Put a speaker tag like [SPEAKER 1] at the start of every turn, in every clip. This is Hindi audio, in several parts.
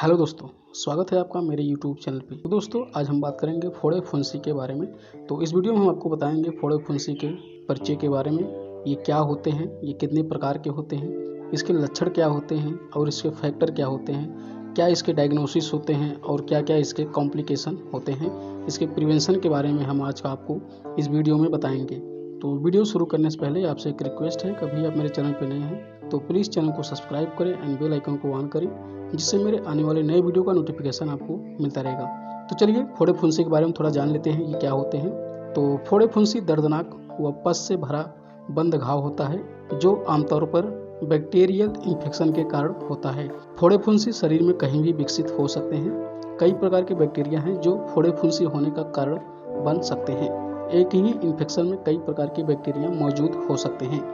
[SPEAKER 1] हेलो दोस्तों, स्वागत है आपका मेरे यूट्यूब चैनल पे। तो दोस्तों, आज हम बात करेंगे फोड़े फुंसी के बारे में। तो इस वीडियो में हम आपको बताएंगे फोड़े फुंसी के परिचय के बारे में। ये क्या होते हैं, ये कितने प्रकार के होते हैं, इसके लक्षण क्या होते हैं और इसके फैक्टर क्या होते हैं, क्या इसके डायग्नोसिस होते हैं और क्या क्या इसके कॉम्प्लिकेशन होते हैं। इसके प्रिवेंशन के बारे में हम आज आपको इस वीडियो में बताएंगे। तो वीडियो शुरू करने से पहले आपसे एक रिक्वेस्ट है, कभी आप मेरे चैनल पर नए हैं तो प्लीज़ चैनल को सब्सक्राइब करें एंड बेल आइकन को ऑन करें, जिससे मेरे आने वाले नए वीडियो का नोटिफिकेशन आपको मिलता रहेगा। तो चलिए फोड़े फुंसी के बारे में थोड़ा जान लेते हैं, ये क्या होते हैं। तो फोड़े फुंसी दर्दनाक व पस से भरा बंद घाव होता है, जो आमतौर पर बैक्टीरियल इन्फेक्शन के कारण होता है। फोड़े फुंसी शरीर में कहीं भी विकसित हो सकते हैं। कई प्रकार के बैक्टीरिया हैं जो फोड़े फुंसी होने का कारण बन सकते हैं। एक ही इन्फेक्शन में कई प्रकार के बैक्टीरिया मौजूद हो सकते हैं।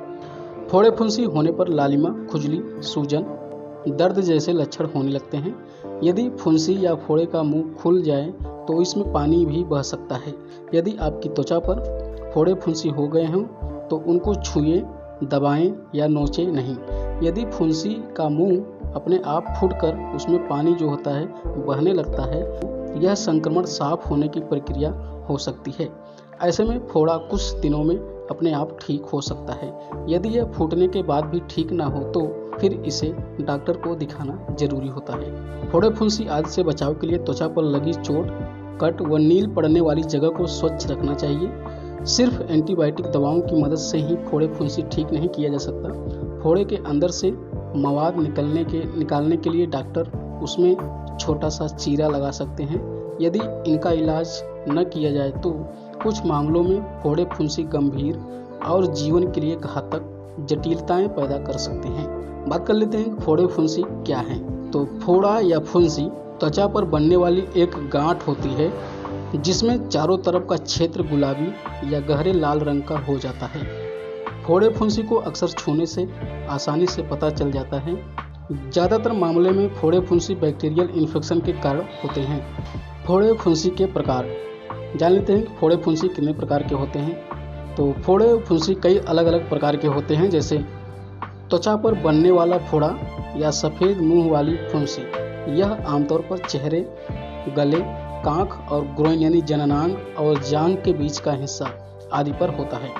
[SPEAKER 1] फोड़े फुंसी होने पर लालिमा, खुजली, सूजन, दर्द जैसे लक्षण होने लगते हैं। यदि फुंसी या फोड़े का मुंह खुल जाए तो इसमें पानी भी बह सकता है। यदि आपकी त्वचा पर फोड़े फुंसी हो गए हों तो उनको छुएं, दबाएं या नोचें नहीं। यदि फुंसी का मुंह अपने आप फूटकर उसमें पानी जो होता है बहने लगता है, यह संक्रमण साफ होने की प्रक्रिया हो सकती है। ऐसे में फोड़ा कुछ दिनों में अपने आप ठीक हो सकता है। यदि यह फूटने के बाद भी ठीक ना हो तो फिर इसे डॉक्टर को दिखाना जरूरी होता है। फोड़े फुंसी आदि से बचाव के लिए त्वचा पर लगी चोट, कट व नील पड़ने वाली जगह को स्वच्छ रखना चाहिए। सिर्फ एंटीबायोटिक दवाओं की मदद से ही फोड़े फुंसी ठीक नहीं किया जा सकता। फोड़े के अंदर से मवाद निकालने के लिए डॉक्टर उसमें छोटा सा चीरा लगा सकते हैं। यदि इनका इलाज न किया जाए तो कुछ मामलों में फोड़े फुंसी गंभीर और जीवन के लिए घातक जटिलताएं पैदा कर सकते हैं। बात कर लेते हैं फोड़े फुंसी क्या है। तो फोड़ा या फुंसी त्वचा पर बनने वाली एक गांठ होती है जिसमें चारों तरफ का क्षेत्र गुलाबी या गहरे लाल रंग का हो जाता है। फोड़े फुंसी को अक्सर छूने से आसानी से पता चल जाता है। ज़्यादातर मामले में फोड़े फुंसी बैक्टीरियल इन्फेक्शन के कारण होते हैं। फोड़े फुंसी के प्रकार जान लेते हैं। फोड़े फुंसी कितने प्रकार के होते हैं। तो फोड़े फुंसी कई अलग अलग प्रकार के होते हैं, जैसे त्वचा पर बनने वाला फोड़ा या सफ़ेद मुंह वाली फुंसी। यह आमतौर पर चेहरे, गले, कांख और ग्रोइन यानी जननांग और जांघ के बीच का हिस्सा आदि पर होता है।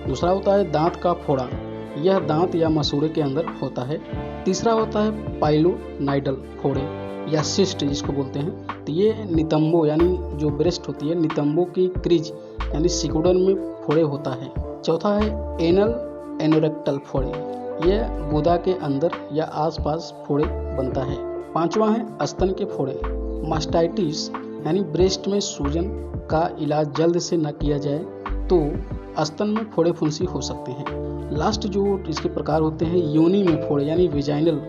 [SPEAKER 1] दूसरा होता है दांत का फोड़ा। यह दांत या मसूड़े के अंदर होता है। तीसरा होता है पाइलोनाइडल फोड़े या सिस्ट जिसको बोलते हैं। तो ये नितंबों यानी जो ब्रेस्ट होती है, नितंबों की क्रीज यानी सिकुड़न में फोड़े होता है। चौथा है एनल एनोरेक्टल फोड़े। यह गुदा के अंदर या आसपास फोड़े बनता है। पांचवा है स्तन के फोड़े। मास्टाइटिस यानी ब्रेस्ट में सूजन का इलाज जल्द से न किया जाए तो स्तन में फोड़े फुंसी हो सकते हैं। लास्ट जो इसके प्रकार होते हैं योनि में फोड़े यानी वेजाइनल।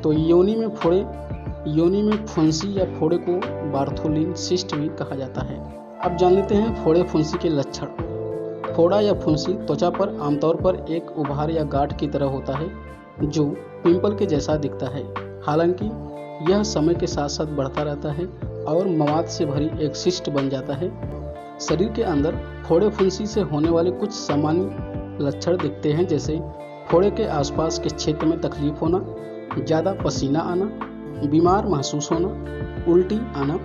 [SPEAKER 1] तो योनि में फुंसी या फोड़े को बार्थोलिन सिस्ट भी कहा जाता है। अब जान लेते हैं फोड़े फुंसी के लक्षण। फोड़ा या फुंसी त्वचा पर आमतौर पर एक उभार या गांठ की तरह होता है जो पिंपल के जैसा दिखता है। हालांकि यह समय के साथ साथ बढ़ता रहता है और मवाद से भरी एक सिस्ट बन जाता है। शरीर के अंदर फोड़े फुंसी से होने वाले कुछ सामान्य लक्षण दिखते हैं, जैसे फोड़े के आसपास के क्षेत्र में तकलीफ होना, ज़्यादा पसीना आना, बीमार महसूस होना, उल्टी आना,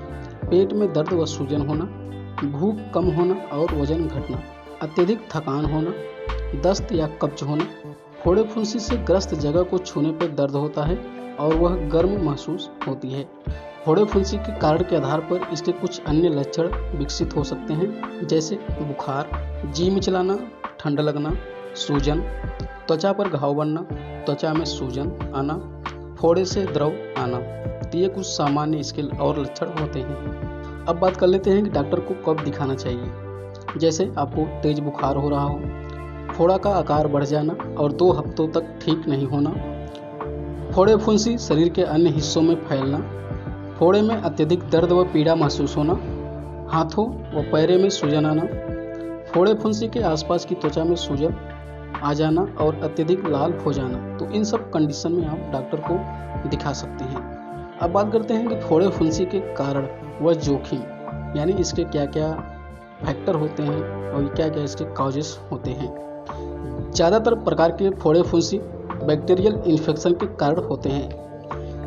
[SPEAKER 1] पेट में दर्द व सूजन होना, भूख कम होना और वजन घटना, अत्यधिक थकान होना, दस्त या कब्ज होना। फोड़े फुंसी से ग्रस्त जगह को छूने पर दर्द होता है और वह गर्म महसूस होती है। फोड़े फुंसी के कारण के आधार पर इसके कुछ अन्य लक्षण विकसित हो सकते हैं, जैसे बुखार, जी मिचलाना, ठंड लगना, सूजन, त्वचा पर घाव बनना, त्वचा में सूजन आना, फोड़े से द्रव आना। तो ये कुछ सामान्य इसके और लक्षण होते हैं। अब बात कर लेते हैं कि डॉक्टर को कब दिखाना चाहिए। जैसे आपको तेज बुखार हो रहा हो, फोड़ा का आकार बढ़ जाना और 2 हफ्तों तक ठीक नहीं होना, फोड़े फुंसी शरीर के अन्य हिस्सों में फैलना, फोड़े में अत्यधिक दर्द व पीड़ा महसूस होना, हाथों व पैरों में सूजन आना, फोड़े फुंसी के आसपास की त्वचा में सूजन आ जाना और अत्यधिक लाल हो जाना। तो इन सब कंडीशन में आप डॉक्टर को दिखा सकते हैं। अब बात करते हैं कि फोड़े फुंसी के कारण व जोखिम यानी इसके क्या क्या फैक्टर होते हैं और क्या क्या इसके कॉजेस होते हैं। ज़्यादातर प्रकार के फोड़े फुंसी बैक्टीरियल इन्फेक्शन के कारण होते हैं।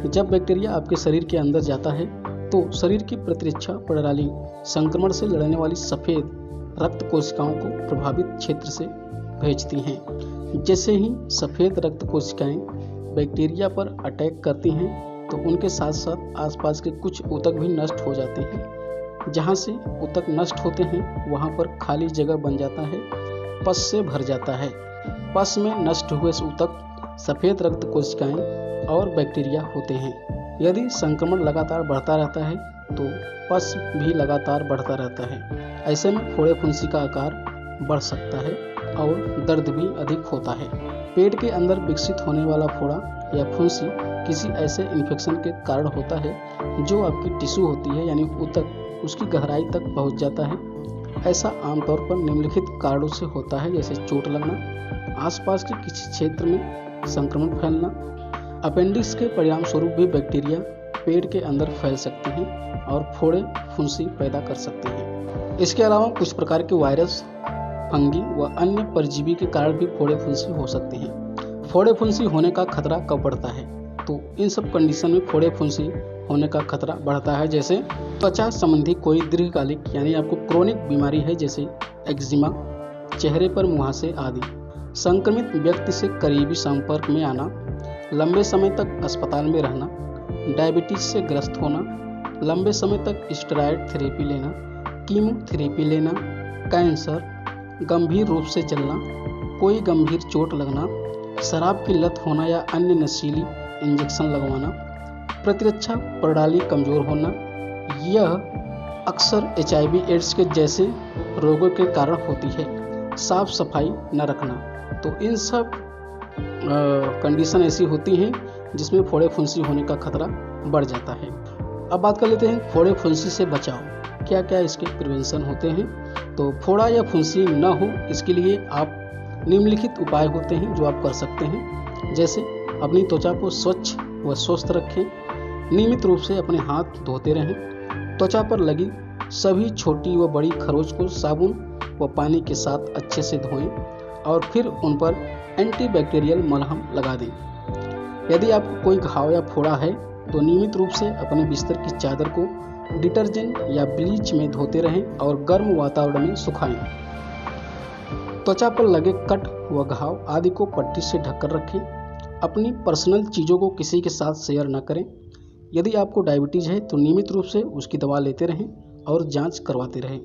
[SPEAKER 1] जब बैक्टीरिया आपके शरीर के अंदर जाता है तो शरीर की प्रतिरक्षा प्रणाली संक्रमण से लड़ने वाली सफ़ेद रक्त कोशिकाओं को प्रभावित क्षेत्र से भेजती हैं। जैसे ही सफ़ेद रक्त कोशिकाएं बैक्टीरिया पर अटैक करती हैं तो उनके साथ साथ आसपास के कुछ ऊतक भी नष्ट हो जाते हैं। जहां से ऊतक नष्ट होते हैं वहां पर खाली जगह बन जाता है, पस से भर जाता है। पस में नष्ट हुए ऊतक सफ़ेद रक्त कोशिकाएं और बैक्टीरिया होते हैं। यदि संक्रमण लगातार बढ़ता रहता है तो पस भी लगातार बढ़ता रहता है। ऐसे में फोड़े फुंसी का आकार बढ़ सकता है और दर्द भी अधिक होता है। पेट के अंदर विकसित होने वाला फोड़ा या फुंसी किसी ऐसे इन्फेक्शन के कारण होता है जो आपकी टिश्यू होती है यानी ऊतक उसकी गहराई तक पहुंच जाता है। ऐसा आमतौर पर निम्नलिखित कारणों से होता है, जैसे चोट लगना, आसपास के किसी क्षेत्र में संक्रमण फैलना, अपेंडिक्स के परिणाम स्वरूप भी बैक्टीरिया पेट के अंदर फैल सकते हैं और फोड़े फुंसी पैदा कर सकते हैं। इसके अलावा कुछ प्रकार के वायरस, फंगी व अन्य परजीवी के कारण भी फोड़े फुंसी हो सकते हैं। फोड़े फुंसी होने का खतरा कब बढ़ता है? तो इन सब कंडीशन में फोड़े फुंसी होने का खतरा बढ़ता है, जैसे त्वचा संबंधी कोई दीर्घकालिक यानी आपको क्रोनिक बीमारी है जैसे एक्जिमा, चेहरे पर मुहासे आदि, संक्रमित व्यक्ति से करीबी संपर्क में आना, लंबे समय तक अस्पताल में रहना, डायबिटीज से ग्रस्त होना, लंबे समय तक स्टेरॉयड थेरेपी लेना, कीमोथेरेपी लेना, कैंसर, गंभीर रूप से जलना, कोई गंभीर चोट लगना, शराब की लत होना या अन्य नशीली इंजेक्शन लगवाना, प्रतिरक्षा प्रणाली कमजोर होना, यह अक्सर HIV एड्स के जैसे रोगों के कारण होती है। साफ सफाई न रखना, तो इन सब कंडीशन ऐसी होती हैं जिसमें फोड़े फुंसी होने का खतरा बढ़ जाता है। अब बात कर लेते हैं फोड़े फुंसी से बचाव, क्या क्या इसके प्रिवेंशन होते हैं। तो फोड़ा या फुंसी न हो इसके लिए आप निम्नलिखित उपाय होते हैं जो आप कर सकते हैं, जैसे अपनी त्वचा को स्वच्छ व स्वस्थ रखें, नियमित रूप से अपने हाथ धोते रहें, त्वचा पर लगी सभी छोटी व बड़ी खरोंच को साबुन व पानी के साथ अच्छे से धोएं और फिर उन पर एंटीबैक्टीरियल मलहम लगा दें। यदि आपको कोई घाव या फोड़ा है तो नियमित रूप से अपने बिस्तर की चादर को डिटर्जेंट या ब्लीच में धोते रहें और गर्म वातावरण में सुखाएं। त्वचा पर लगे कट व घाव आदि को पट्टी से ढककर रखें। अपनी पर्सनल चीज़ों को किसी के साथ शेयर न करें। यदि आपको डायबिटीज़ है तो नियमित रूप से उसकी दवा लेते रहें और जांच करवाते रहें।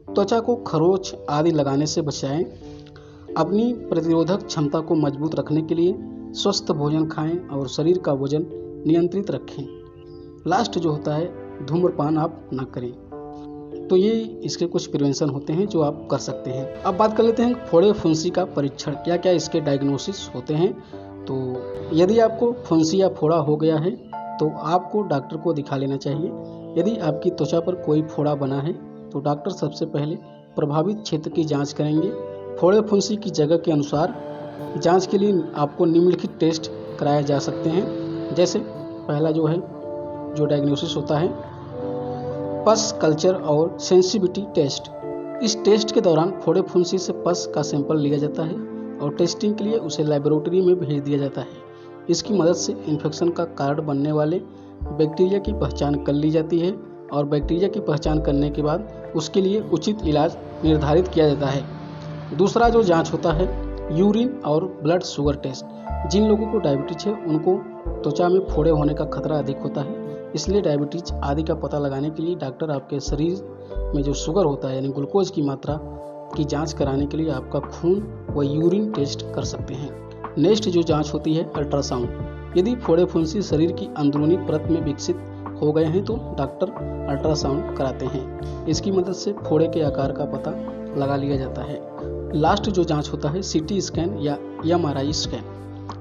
[SPEAKER 1] त्वचा को खरोंच आदि लगाने से बचाएं। अपनी प्रतिरोधक क्षमता को मजबूत रखने के लिए स्वस्थ भोजन खाएं और शरीर का वजन नियंत्रित रखें। लास्ट जो होता है, धूम्रपान आप ना करें। तो ये इसके कुछ प्रिवेंशन होते हैं जो आप कर सकते हैं। अब बात कर लेते हैं फोड़े फुंसी का परीक्षण, क्या क्या इसके डायग्नोसिस होते हैं। तो यदि आपको फुंसी या फोड़ा हो गया है तो आपको डॉक्टर को दिखा लेना चाहिए। यदि आपकी त्वचा पर कोई फोड़ा बना है तो डॉक्टर सबसे पहले प्रभावित क्षेत्र की जांच करेंगे। फोड़े फुंसी की जगह के अनुसार जांच के लिए आपको निम्नलिखित टेस्ट कराए जा सकते हैं। जैसे पहला जो डायग्नोसिस होता है, पस कल्चर और सेंसिटिविटी टेस्ट। इस टेस्ट के दौरान फोड़े फुंसी से पस का सैंपल लिया जाता है और टेस्टिंग के लिए उसे लेबोरेटरी में भेज दिया जाता है। इसकी मदद से इन्फेक्शन का कारण बनने वाले बैक्टीरिया की पहचान कर ली जाती है और बैक्टीरिया की पहचान करने के बाद उसके लिए उचित इलाज निर्धारित किया जाता है। दूसरा जो जांच होता है, यूरिन और ब्लड शुगर टेस्ट। जिन लोगों को डायबिटीज है उनको त्वचा में फोड़े होने का खतरा अधिक होता है, इसलिए डायबिटीज आदि का पता लगाने के लिए डॉक्टर आपके शरीर में जो शुगर होता है यानी ग्लूकोज की मात्रा की जांच कराने के लिए आपका खून व यूरिन टेस्ट कर सकते हैं। नेक्स्ट जो जांच होती है, अल्ट्रासाउंड। यदि फोड़े फुंसी शरीर की अंदरूनी परत में विकसित हो गए हैं तो डॉक्टर अल्ट्रासाउंड कराते हैं। इसकी मदद से फोड़े के आकार का पता लगा लिया जाता है। लास्ट जो जांच होता है, CT स्कैन या MRI स्कैन।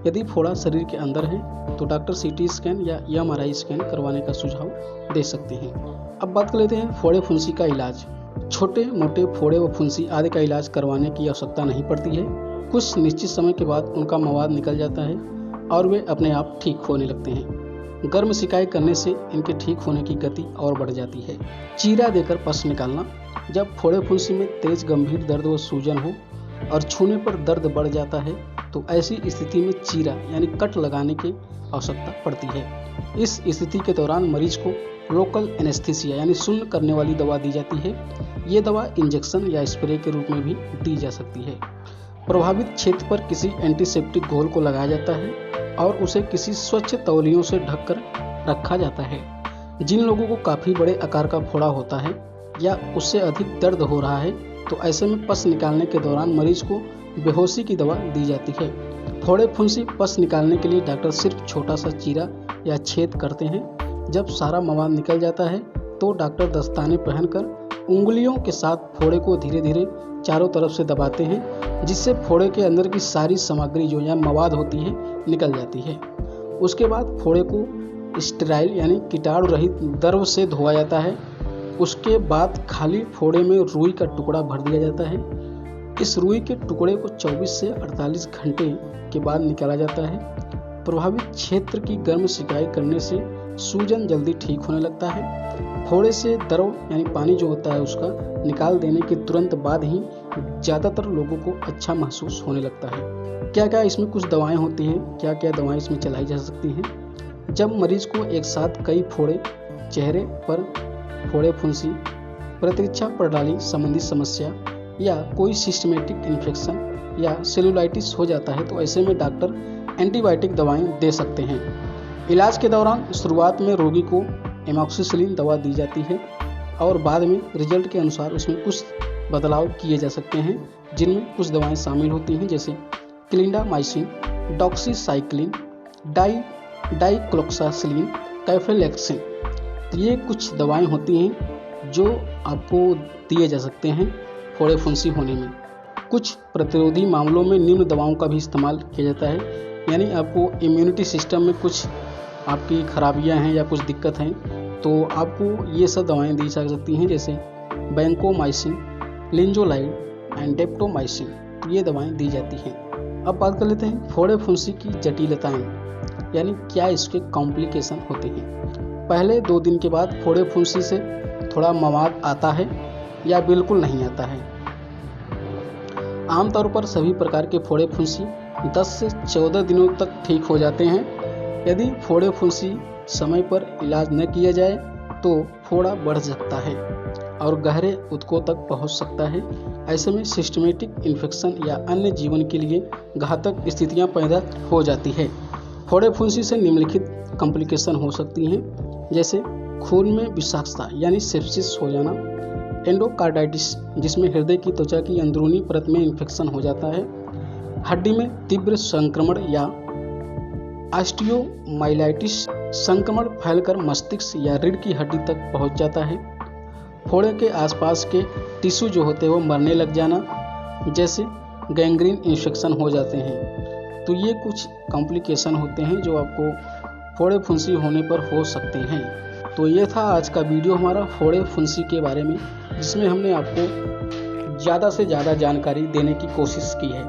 [SPEAKER 1] यदि फोड़ा शरीर के अंदर है तो डॉक्टर CT स्कैन या MRI स्कैन करवाने का सुझाव दे सकते हैं। अब बात कर लेते हैं फोड़े फुंसी का इलाज। छोटे मोटे फोड़े व फुंसी आदि का इलाज करवाने की आवश्यकता नहीं पड़ती है। कुछ निश्चित समय के बाद उनका मवाद निकल जाता है और वे अपने आप ठीक होने लगते हैं। गर्म सिकाई करने से इनके ठीक होने की गति और बढ़ जाती है। चीरा देकर पस निकालना। जब फोड़े फुंसी में तेज गंभीर दर्द व सूजन हो और छूने पर दर्द बढ़ जाता है तो ऐसी स्थिति में चीरा यानी कट लगाने की आवश्यकता पड़ती है। इस स्थिति के दौरान मरीज को लोकल एनेस्थीसिया यानी शून्य करने वाली दवा दी जाती है। ये दवा इंजेक्शन या स्प्रे के रूप में भी दी जा सकती है। प्रभावित क्षेत्र पर किसी एंटीसेप्टिक घोल को लगाया जाता है और उसे किसी स्वच्छ तौलियों से ढककर रखा जाता है। जिन लोगों को काफ़ी बड़े आकार का फोड़ा होता है या उससे अधिक दर्द हो रहा है तो ऐसे में पस निकालने के दौरान मरीज को बेहोशी की दवा दी जाती है। फोड़े फुंसी पस निकालने के लिए डॉक्टर सिर्फ छोटा सा चीरा या छेद करते हैं। जब सारा मवाद निकल जाता है तो डॉक्टर दस्ताने पहनकर उंगलियों के साथ फोड़े को धीरे धीरे चारों तरफ से दबाते हैं, जिससे फोड़े के अंदर की सारी सामग्री जो यहाँ मवाद होती है निकल जाती है। उसके बाद फोड़े को स्टेराइल यानी कीटाणु रहित द्रव से धोया जाता है। उसके बाद खाली फोड़े में रुई का टुकड़ा भर दिया जाता है। इस रुई के टुकड़े को 24 से 48 घंटे के बाद निकाला जाता है। प्रभावित क्षेत्र की गर्म सिकाई करने से सूजन जल्दी ठीक होने लगता है। फोड़े से द्रव यानी पानी जो होता है उसका निकाल देने के तुरंत बाद ही ज़्यादातर लोगों को अच्छा महसूस होने लगता है। क्या क्या इसमें कुछ दवाएं होती हैं, क्या क्या दवाएं इसमें चलाई जा सकती हैं। जब मरीज को एक साथ कई फोड़े, चेहरे पर फोड़े फुंसी, प्रतिरक्षा प्रणाली संबंधी समस्या या कोई सिस्टमेटिक इन्फेक्शन या सेलुलाइटिस हो जाता है तो ऐसे में डॉक्टर एंटीबायोटिक दवाएं दे सकते हैं। इलाज के दौरान शुरुआत में रोगी को एमॉक्सिसिलिन दवा दी जाती है और बाद में रिजल्ट के अनुसार उसमें कुछ बदलाव किए जा सकते हैं, जिनमें कुछ दवाएं शामिल होती हैं जैसे क्लिंडामाइसिन, डॉक्सीसाइक्लिन, डाइक्लोक्सासिलिन, कैफेलेक्सिन। ये कुछ दवाएं होती हैं जो आपको दिए जा सकते हैं फोड़े फुंसी होने में। कुछ प्रतिरोधी मामलों में निम्न दवाओं का भी इस्तेमाल किया जाता है, यानी आपको इम्यूनिटी सिस्टम में कुछ आपकी खराबियां हैं या कुछ दिक्कत हैं तो आपको ये सब दवाएं दी जा सकती हैं जैसे बैंकोमाइसिन, लिंजोलाइड एंड डेप्टोमाइसिन। ये दवाएं दी जाती हैं। अब बात कर लेते हैं फोड़े फुंसी की जटिलताएं, यानी क्या इसके कॉम्प्लिकेशन होते हैं। पहले 2 दिन के बाद फोड़े फुंसी से थोड़ा मवाद आता है या बिल्कुल नहीं आता है। आमतौर पर सभी प्रकार के फोड़े फुंसी 10 से 14 दिनों तक ठीक हो जाते हैं। यदि फोड़े फुंसी समय पर इलाज न किया जाए तो फोड़ा बढ़ सकता है और गहरे ऊतकों तक पहुंच सकता है। ऐसे में सिस्टमेटिक इन्फेक्शन या अन्य जीवन के लिए घातक स्थितियां पैदा हो जाती है। फोड़े फुंसी से निम्नलिखित कॉम्प्लिकेशन हो सकती हैं जैसे खून में विषाक्तता यानी सेप्सिस हो जाना, एंडोकार्डाइटिस जिसमें हृदय की त्वचा की अंदरूनी परत में इन्फेक्शन हो जाता है, हड्डी में तीव्र संक्रमण या ऑस्टियोमाइलाइटिस, संक्रमण फैलकर मस्तिष्क या रीढ़ की हड्डी तक पहुंच जाता है, फोड़े के आसपास के टिश्यू जो होते हैं वो मरने लग जाना, जैसे गैंग्रीन इन्फेक्शन हो जाते हैं। तो ये कुछ कॉम्प्लिकेशन होते हैं जो आपको फोड़े फुंसी होने पर हो सकते हैं। तो ये था आज का वीडियो हमारा फोड़े फुंसी के बारे में, जिसमें हमने आपको ज़्यादा से ज़्यादा जानकारी देने की कोशिश की है।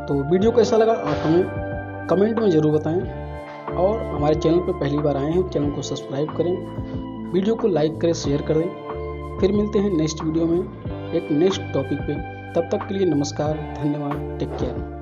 [SPEAKER 1] तो वीडियो कैसा लगा आप हमें कमेंट में ज़रूर बताएं और हमारे चैनल पर पहली बार आए हैं चैनल को सब्सक्राइब करें, वीडियो को लाइक करें, शेयर करें। फिर मिलते हैं नेक्स्ट वीडियो में एक नेक्स्ट टॉपिक पे। तब तक के लिए नमस्कार, धन्यवाद, टेक केयर।